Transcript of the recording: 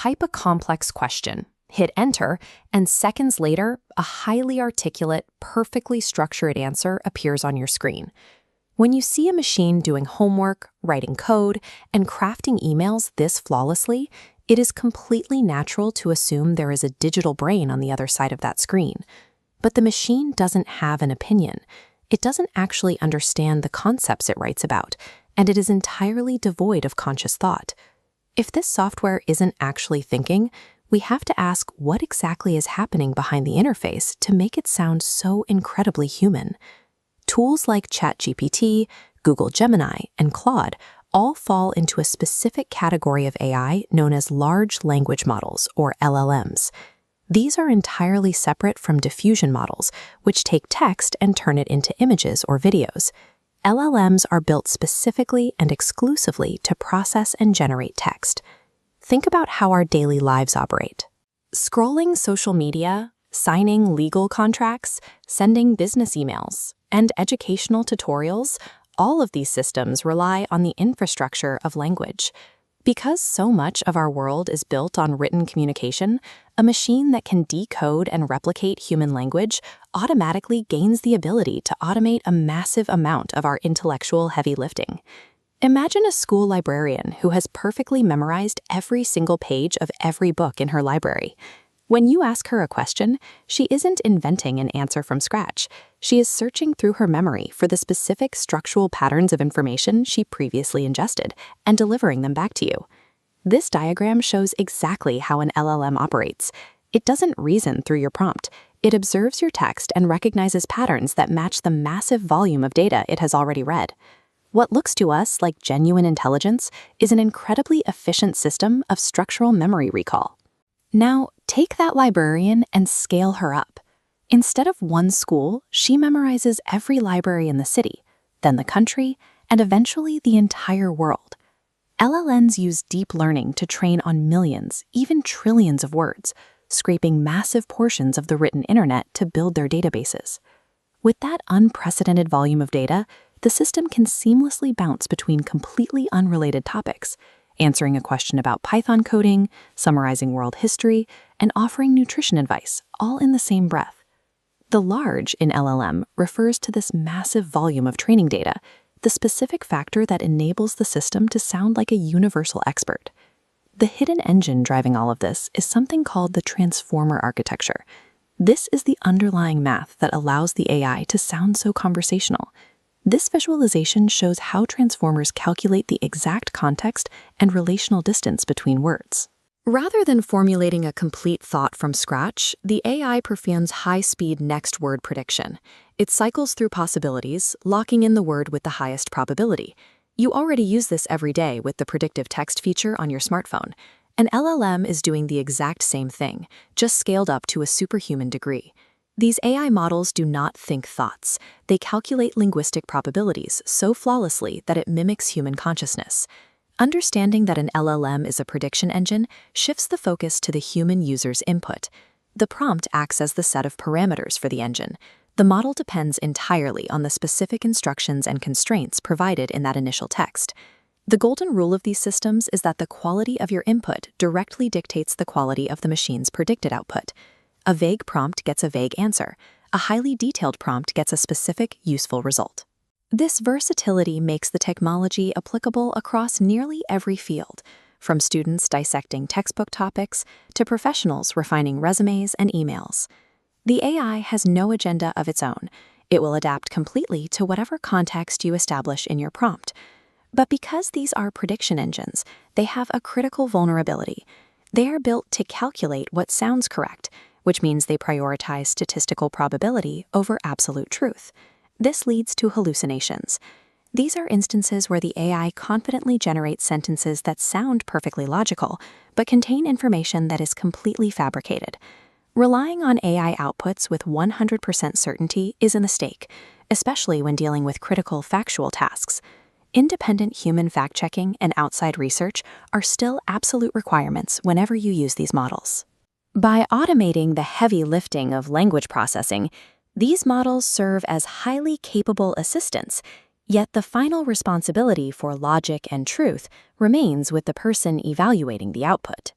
Type a complex question, hit enter, and seconds later, a highly articulate, perfectly structured answer appears on your screen. When you see a machine doing homework, writing code, and crafting emails this flawlessly, it is completely natural to assume there is a digital brain on the other side of that screen. But the machine doesn't have an opinion. It doesn't actually understand the concepts it writes about, and it is entirely devoid of conscious thought. If this software isn't actually thinking, we have to ask what exactly is happening behind the interface to make it sound so incredibly human. Tools like ChatGPT, Google Gemini, and Claude all fall into a specific category of AI known as large language models, or LLMs. These are entirely separate from diffusion models, which take text and turn it into images or videos. LLMs are built specifically and exclusively to process and generate text. Think about how our daily lives operate. Scrolling social media, signing legal contracts, sending business emails, and educational tutorials, all of these systems rely on the infrastructure of language. Because so much of our world is built on written communication, a machine that can decode and replicate human language automatically gains the ability to automate a massive amount of our intellectual heavy lifting. Imagine a school librarian who has perfectly memorized every single page of every book in her library. When you ask her a question, she isn't inventing an answer from scratch. She is searching through her memory for the specific structural patterns of information she previously ingested and delivering them back to you. This diagram shows exactly how an LLM operates. It doesn't reason through your prompt. It observes your text and recognizes patterns that match the massive volume of data it has already read. What looks to us like genuine intelligence is an incredibly efficient system of structural memory recall. Now, take that librarian and scale her up. Instead of one school, she memorizes every library in the city, then the country, and eventually the entire world. LLMs use deep learning to train on millions, even trillions of words, scraping massive portions of the written internet to build their databases. With that unprecedented volume of data, the system can seamlessly bounce between completely unrelated topics, answering a question about Python coding, summarizing world history, and offering nutrition advice, all in the same breath. The large in LLM refers to this massive volume of training data, the specific factor that enables the system to sound like a universal expert. The hidden engine driving all of this is something called the transformer architecture. This is the underlying math that allows the AI to sound so conversational. This visualization shows how transformers calculate the exact context and relational distance between words. Rather than formulating a complete thought from scratch, the AI performs high-speed next word prediction. It cycles through possibilities, locking in the word with the highest probability. You already use this every day with the predictive text feature on your smartphone. An LLM is doing the exact same thing, just scaled up to a superhuman degree. These AI models do not think thoughts. They calculate linguistic probabilities so flawlessly that it mimics human consciousness. Understanding that an LLM is a prediction engine shifts the focus to the human user's input. The prompt acts as the set of parameters for the engine. The model depends entirely on the specific instructions and constraints provided in that initial text. The golden rule of these systems is that the quality of your input directly dictates the quality of the machine's predicted output. A vague prompt gets a vague answer. A highly detailed prompt gets a specific, useful result. This versatility makes the technology applicable across nearly every field, from students dissecting textbook topics to professionals refining resumes and emails. The AI has no agenda of its own. It will adapt completely to whatever context you establish in your prompt. But because these are prediction engines, they have a critical vulnerability. They are built to calculate what sounds correct, which means they prioritize statistical probability over absolute truth. This leads to hallucinations. These are instances where the AI confidently generates sentences that sound perfectly logical, but contain information that is completely fabricated. Relying on AI outputs with 100% certainty is a mistake, especially when dealing with critical factual tasks. Independent human fact-checking and outside research are still absolute requirements whenever you use these models. By automating the heavy lifting of language processing, these models serve as highly capable assistants, yet the final responsibility for logic and truth remains with the person evaluating the output.